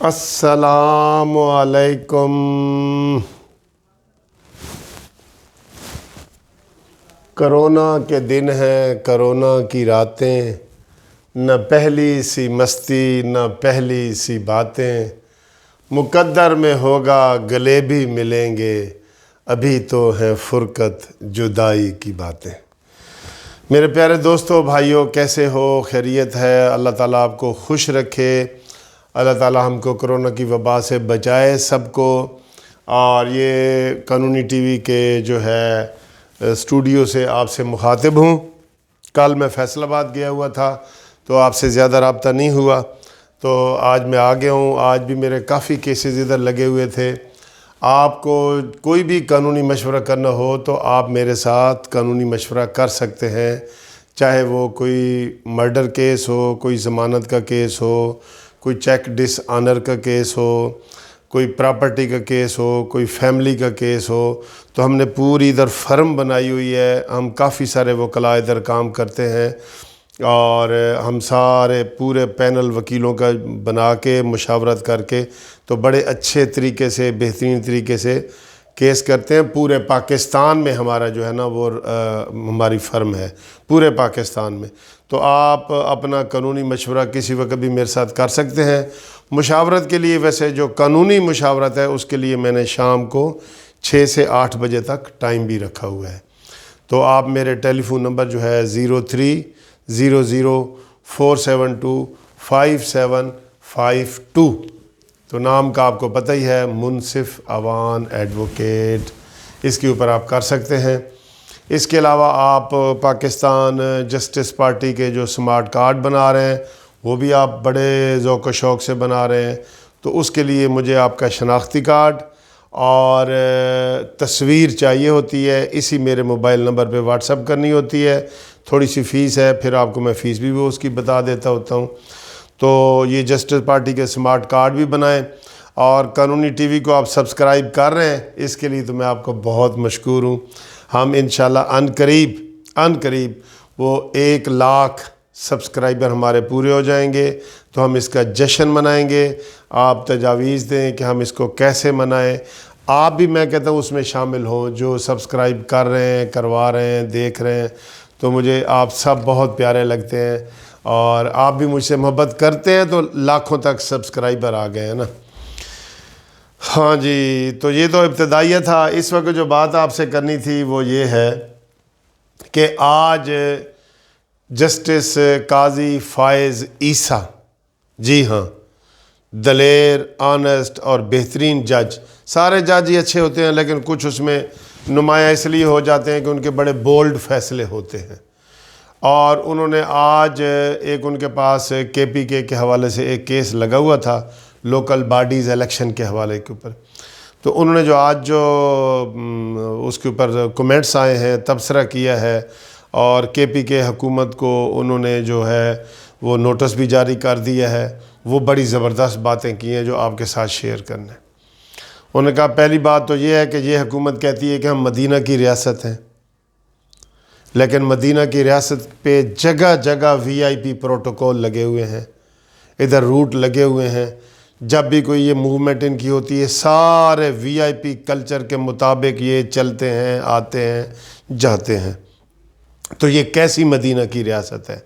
السلام علیکم۔ کرونا کے دن ہیں، کرونا کی راتیں، نہ پہلی سی مستی نہ پہلی سی باتیں، مقدر میں ہوگا گلے بھی ملیں گے، ابھی تو ہے فرقت جدائی کی باتیں۔ میرے پیارے دوستو، بھائیوں، کیسے ہو؟ خیریت ہے؟ اللہ تعالیٰ آپ کو خوش رکھے، اللہ تعالیٰ ہم کو کرونا کی وبا سے بچائے سب کو۔ اور یہ قانونی ٹی وی کے جو ہے اسٹوڈیو سے آپ سے مخاطب ہوں۔ کل میں فیصل آباد گیا ہوا تھا تو آپ سے زیادہ رابطہ نہیں ہوا، تو آج میں آ گیا ہوں۔ آج بھی میرے کافی کیسز ادھر لگے ہوئے تھے۔ آپ کو کوئی بھی قانونی مشورہ کرنا ہو تو آپ میرے ساتھ قانونی مشورہ کر سکتے ہیں، چاہے وہ کوئی مرڈر کیس ہو، کوئی ضمانت کا کیس ہو، کوئی چیک ڈس آنر کا کیس ہو، کوئی پراپرٹی کا کیس ہو، کوئی فیملی کا کیس ہو۔ تو ہم نے پوری ادھر فرم بنائی ہوئی ہے، ہم کافی سارے وکلاء ادھر کام کرتے ہیں، اور ہم سارے پورے پینل وکیلوں کا بنا کے مشاورت کر کے تو بڑے اچھے طریقے سے، بہترین طریقے سے کیس کرتے ہیں۔ پورے پاکستان میں ہمارا جو ہے نا وہ ہماری فرم ہے، پورے پاکستان میں۔ تو آپ اپنا قانونی مشورہ کسی وقت بھی میرے ساتھ کر سکتے ہیں۔ مشاورت کے لیے ویسے جو قانونی مشاورت ہے اس کے لیے میں نے شام کو 6 سے 8 بجے تک ٹائم بھی رکھا ہوا ہے۔ تو آپ میرے ٹیلی فون نمبر جو ہے 030047255752، تو نام کا آپ کو پتہ ہی ہے، منصف اوان ایڈوکیٹ، اس کے اوپر آپ کر سکتے ہیں۔ اس کے علاوہ آپ پاکستان جسٹس پارٹی کے جو سمارٹ کارڈ بنا رہے ہیں وہ بھی آپ بڑے ذوق و شوق سے بنا رہے ہیں، تو اس کے لیے مجھے آپ کا شناختی کارڈ اور تصویر چاہیے ہوتی ہے، اسی میرے موبائل نمبر پہ واٹس ایپ کرنی ہوتی ہے۔ تھوڑی سی فیس ہے، پھر آپ کو میں فیس بھی وہ اس کی بتا دیتا ہوتا ہوں۔ تو یہ جسٹس پارٹی کے سمارٹ کارڈ بھی بنائیں، اور قانونی ٹی وی کو آپ سبسکرائب کر رہے ہیں، اس کے لیے تو میں آپ کو بہت مشکور ہوں۔ ہم انشاءاللہ ان قریب وہ 1 لاکھ سبسکرائبر ہمارے پورے ہو جائیں گے تو ہم اس کا جشن منائیں گے۔ آپ تجاویز دیں کہ ہم اس کو کیسے منائیں۔ آپ بھی، میں کہتا ہوں، اس میں شامل ہوں، جو سبسکرائب کر رہے ہیں، کروا رہے ہیں، دیکھ رہے ہیں، تو مجھے آپ سب بہت پیارے لگتے ہیں، اور آپ بھی مجھ سے محبت کرتے ہیں، تو لاکھوں تک سبسکرائبر آ گئے ہیں نا۔ ہاں جی، تو یہ تو ابتدائیہ تھا۔ اس وقت جو بات آپ سے کرنی تھی وہ یہ ہے کہ آج جسٹس قاضی فائز عیسیٰ، جی ہاں، دلیر، آنیسٹ اور بہترین جج، سارے جج ہی اچھے ہوتے ہیں لیکن کچھ اس میں نمایاں اس لیے ہو جاتے ہیں کہ ان کے بڑے بولڈ فیصلے ہوتے ہیں، اور انہوں نے آج ایک ان کے پاس KPK کے حوالے سے ایک کیس لگا ہوا تھا، لوکل باڈیز الیکشن کے حوالے کے اوپر۔ تو انہوں نے جو آج اس کے اوپر کومنٹس آئے ہیں، تبصرہ کیا ہے، اور KPK حکومت کو انہوں نے جو ہے وہ نوٹس بھی جاری کر دیا ہے، وہ بڑی زبردست باتیں کی ہیں جو آپ کے ساتھ شیئر کرنا ہے۔ انہوں نے کہا پہلی بات تو یہ ہے کہ یہ حکومت کہتی ہے کہ ہم مدینہ کی ریاست ہیں، لیکن مدینہ کی ریاست پہ جگہ جگہ VIP پروٹوکول لگے ہوئے ہیں، ادھر روٹ لگے ہوئے ہیں۔ جب بھی کوئی یہ موومنٹ ان کی ہوتی ہے، سارے VIP کلچر کے مطابق یہ چلتے ہیں، آتے ہیں، جاتے ہیں۔ تو یہ کیسی مدینہ کی ریاست ہے؟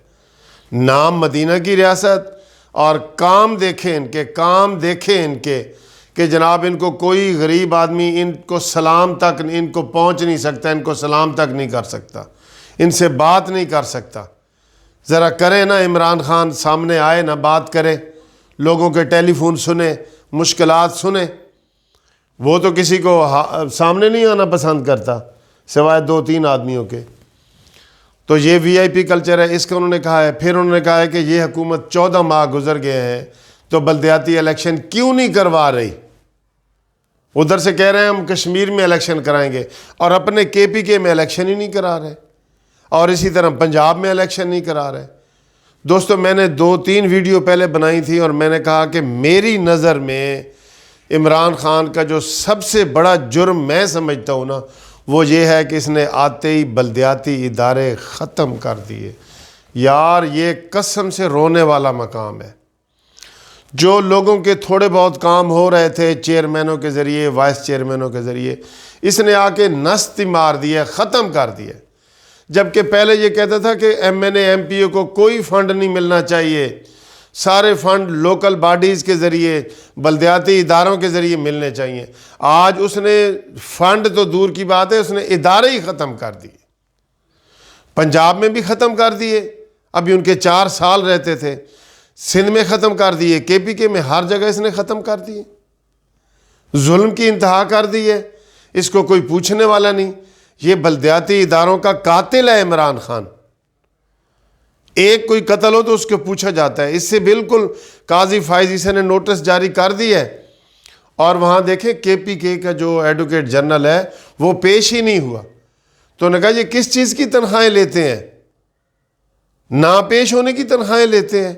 نام مدینہ کی ریاست، اور کام دیکھیں ان کے کہ جناب ان کو کوئی غریب آدمی ان کو سلام تک، ان کو پہنچ نہیں سکتا، ان کو سلام تک نہیں کر سکتا، ان سے بات نہیں کر سکتا۔ ذرا کرے نا، عمران خان سامنے آئے نا، بات کرے، لوگوں کے ٹیلی فون سنیں، مشکلات سنیں۔ وہ تو کسی کو سامنے نہیں آنا پسند کرتا سوائے 2-3 آدمیوں کے۔ تو یہ VIP کلچر ہے، اس کا انہوں نے کہا ہے۔ پھر انہوں نے کہا ہے کہ یہ حکومت 14 ماہ گزر گئے ہیں تو بلدیاتی الیکشن کیوں نہیں کروا رہی؟ ادھر سے کہہ رہے ہیں ہم کشمیر میں الیکشن کرائیں گے، اور اپنے KPK میں الیکشن ہی نہیں کرا رہے، اور اسی طرح پنجاب میں الیکشن نہیں کرا رہے۔ دوستو، میں نے 2-3 ویڈیو پہلے بنائی تھی، اور میں نے کہا کہ میری نظر میں عمران خان کا جو سب سے بڑا جرم میں سمجھتا ہوں نا، وہ یہ ہے کہ اس نے آتے ہی بلدیاتی ادارے ختم کر دیے۔ یار، یہ قسم سے رونے والا مقام ہے۔ جو لوگوں کے تھوڑے بہت کام ہو رہے تھے چیئرمینوں کے ذریعے، وائس چیئرمینوں کے ذریعے، اس نے آ کے نست مار دیا، ختم کر دیا۔ جبکہ پہلے یہ کہتا تھا کہ M N A M P O کو کوئی فنڈ نہیں ملنا چاہیے، سارے فنڈ لوکل باڈیز کے ذریعے، بلدیاتی اداروں کے ذریعے ملنے چاہیے۔ آج اس نے فنڈ تو دور کی بات ہے، اس نے ادارے ہی ختم کر دیے۔ پنجاب میں بھی ختم کر دیے، ابھی ان کے 4 سال رہتے تھے، سندھ میں ختم کر دیے، کے پی کے میں، ہر جگہ اس نے ختم کر دیے۔ ظلم کی انتہا کر دی ہے، اس کو کوئی پوچھنے والا نہیں۔ یہ بلدیاتی اداروں کا قاتل ہے عمران خان۔ ایک کوئی قتل ہو تو اس کو پوچھا جاتا ہے۔ اس سے بالکل قاضی فائز عیسی نے نوٹس جاری کر دی ہے، اور وہاں دیکھیں کے پی کے کا جو ایڈوکیٹ جنرل ہے وہ پیش ہی نہیں ہوا۔ تو انہوں نے کہا یہ کس چیز کی تنخواہیں لیتے ہیں؟ نا پیش ہونے کی تنخواہیں لیتے ہیں،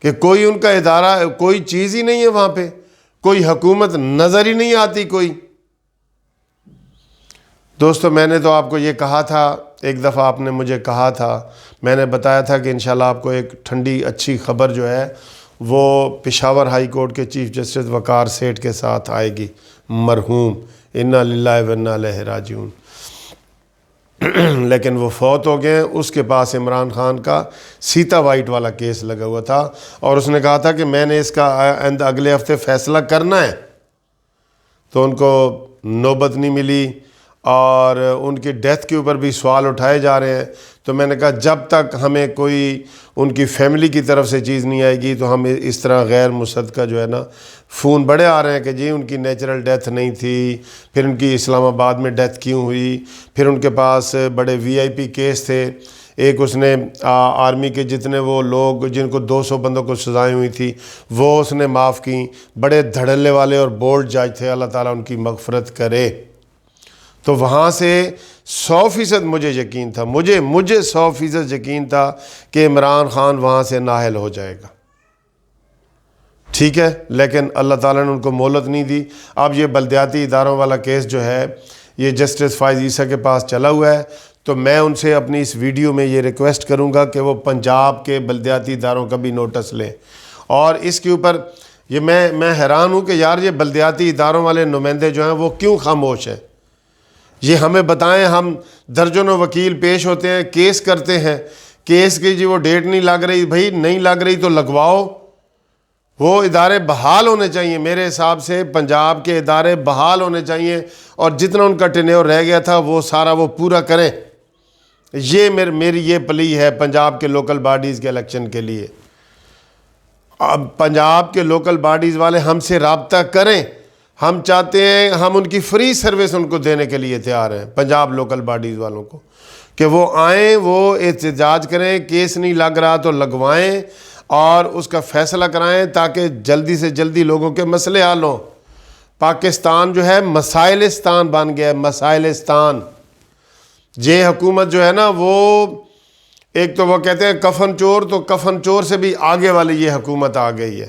کہ کوئی ان کا ادارہ، کوئی چیز ہی نہیں ہے وہاں پہ، کوئی حکومت نظر ہی نہیں آتی کوئی۔ دوستو میں نے تو آپ کو یہ کہا تھا، ایک دفعہ آپ نے مجھے کہا تھا، میں نے بتایا تھا کہ انشاءاللہ آپ کو ایک ٹھنڈی اچھی خبر جو ہے وہ پشاور ہائی کورٹ کے چیف جسٹس وقار سیٹھ کے ساتھ آئے گی، مرحوم، انا للہ و انا الیہ راجعون۔ لیکن وہ فوت ہو گئے۔ اس کے پاس عمران خان کا سیتا وائٹ والا کیس لگا ہوا تھا، اور اس نے کہا تھا کہ میں نے اس کا اگلے ہفتے فیصلہ کرنا ہے، تو ان کو نوبت نہیں ملی، اور ان کی ڈیتھ کے اوپر بھی سوال اٹھائے جا رہے ہیں۔ تو میں نے کہا جب تک ہمیں کوئی ان کی فیملی کی طرف سے چیز نہیں آئے گی تو ہم اس طرح غیر مصدقہ جو ہے نا، فون بڑے آ رہے ہیں کہ جی ان کی نیچرل ڈیتھ نہیں تھی، پھر ان کی اسلام آباد میں ڈیتھ کیوں ہوئی، پھر ان کے پاس بڑے وی آئی پی کیس تھے۔ ایک اس نے آرمی کے جتنے وہ لوگ جن کو 200 بندوں کو سزائیں ہوئی تھی وہ اس نے معاف کی، بڑے دھڑلے والے اور بولڈ جج تھے، اللہ تعالیٰ ان کی مغفرت کرے۔ تو وہاں سے 100% مجھے یقین تھا، مجھے 100% یقین تھا کہ عمران خان وہاں سے نااہل ہو جائے گا، ٹھیک ہے، لیکن اللہ تعالیٰ نے ان کو مہلت نہیں دی۔ اب یہ بلدیاتی اداروں والا کیس جو ہے یہ جسٹس فائز عیسی کے پاس چلا ہوا ہے، تو میں ان سے اپنی اس ویڈیو میں یہ ریکویسٹ کروں گا کہ وہ پنجاب کے بلدیاتی اداروں کا بھی نوٹس لیں، اور اس کے اوپر یہ میں حیران ہوں کہ یار یہ بلدیاتی اداروں والے نمائندے جو ہیں وہ کیوں خاموش ہیں؟ یہ ہمیں بتائیں، ہم درجنوں وکیل پیش ہوتے ہیں، کیس کرتے ہیں، کیس کی جی وہ ڈیٹ نہیں لگ رہی، بھائی نہیں لگ رہی تو لگواؤ۔ وہ ادارے بحال ہونے چاہیے، میرے حساب سے پنجاب کے ادارے بحال ہونے چاہیے، اور جتنا ان کا ٹینیور رہ گیا تھا وہ سارا وہ پورا کریں۔ یہ میری یہ پلی ہے پنجاب کے لوکل باڈیز کے الیکشن کے لیے۔ اب پنجاب کے لوکل باڈیز والے ہم سے رابطہ کریں، ہم چاہتے ہیں، ہم ان کی فری سروس ان کو دینے کے لیے تیار ہیں، پنجاب لوکل باڈیز والوں کو، کہ وہ آئیں، وہ احتجاج کریں، کیس نہیں لگ رہا تو لگوائیں اور اس کا فیصلہ کرائیں، تاکہ جلدی سے جلدی لوگوں کے مسئلے حل ہوں۔ پاکستان جو ہے مسائلستان بن گیا ہے، مسائلستان۔ یہ حکومت جو ہے نا وہ ایک تو وہ کہتے ہیں کفن چور، تو کفن چور سے بھی آگے والی یہ حکومت آ گئی ہے۔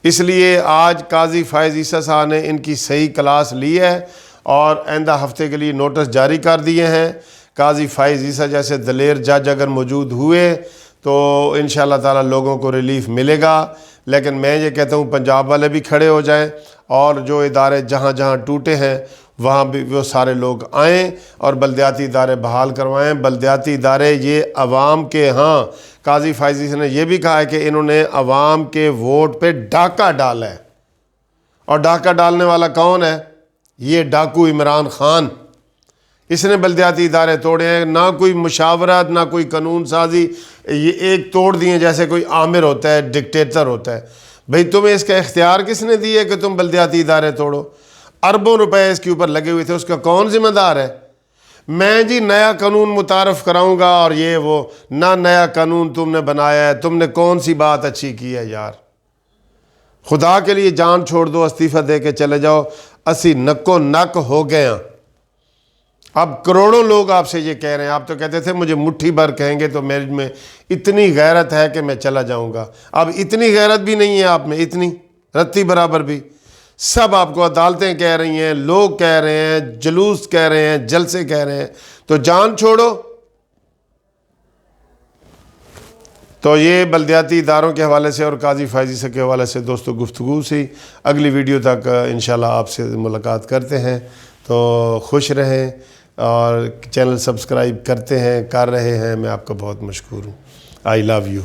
اس لیے آج قاضی فائز عیسی صاحب نے ان کی صحیح کلاس لی ہے اور آئندہ ہفتے کے لیے نوٹس جاری کر دیے ہیں۔ قاضی فائز عیسی جیسے دلیر جج اگر موجود ہوئے تو انشاءاللہ تعالی لوگوں کو ریلیف ملے گا، لیکن میں یہ کہتا ہوں پنجاب والے بھی کھڑے ہو جائیں، اور جو ادارے جہاں جہاں ٹوٹے ہیں وہاں بھی وہ سارے لوگ آئیں اور بلدیاتی ادارے بحال کروائیں۔ بلدیاتی ادارے یہ عوام کے، ہاں قاضی فائز عیسی نے یہ بھی کہا ہے کہ انہوں نے عوام کے ووٹ پہ ڈاکہ ڈالا ہے، اور ڈاکہ ڈالنے والا کون ہے؟ یہ ڈاکو عمران خان۔ اس نے بلدیاتی ادارے توڑے ہیں، نہ کوئی مشاورت، نہ کوئی قانون سازی، یہ ایک توڑ دیے جیسے کوئی آمر ہوتا ہے، ڈکٹیٹر ہوتا ہے۔ بھئی تمہیں اس کا اختیار کس نے دی ہے کہ تم بلدیاتی ادارے توڑو؟ اربوں روپے اس کے اوپر لگے ہوئے تھے، اس کا کون ذمہ دار ہے؟ میں جی نیا قانون متعارف کراؤں گا، اور یہ وہ نہ نیا قانون تم نے بنایا ہے، تم نے کون سی بات اچھی کی ہے یار؟ خدا کے لیے جان چھوڑ دو، استعفیٰ دے کے چلے جاؤ، اسی نکو نک ہو گئے ہیں۔ اب کروڑوں لوگ آپ سے یہ کہہ رہے ہیں، آپ تو کہتے تھے مجھے مٹھی بھر کہیں گے تو میرے میں اتنی غیرت ہے کہ میں چلا جاؤں گا۔ اب اتنی غیرت بھی نہیں ہے آپ میں، اتنی رتی برابر بھی۔ سب آپ کو عدالتیں کہہ رہی ہیں، لوگ کہہ رہے ہیں، جلوس کہہ رہے ہیں، جلسے کہہ رہے ہیں، تو جان چھوڑو۔ تو یہ بلدیاتی اداروں کے حوالے سے اور قاضی فائزی صاحب کے حوالے سے دوستو گفتگو سی. اگلی ویڈیو تک انشاءاللہ آپ سے ملاقات کرتے ہیں. تو خوش رہیں اور چینل سبسکرائب کرتے ہیں کر رہے ہیں. میں آپ کا بہت مشکور ہوں. آئی لو یو.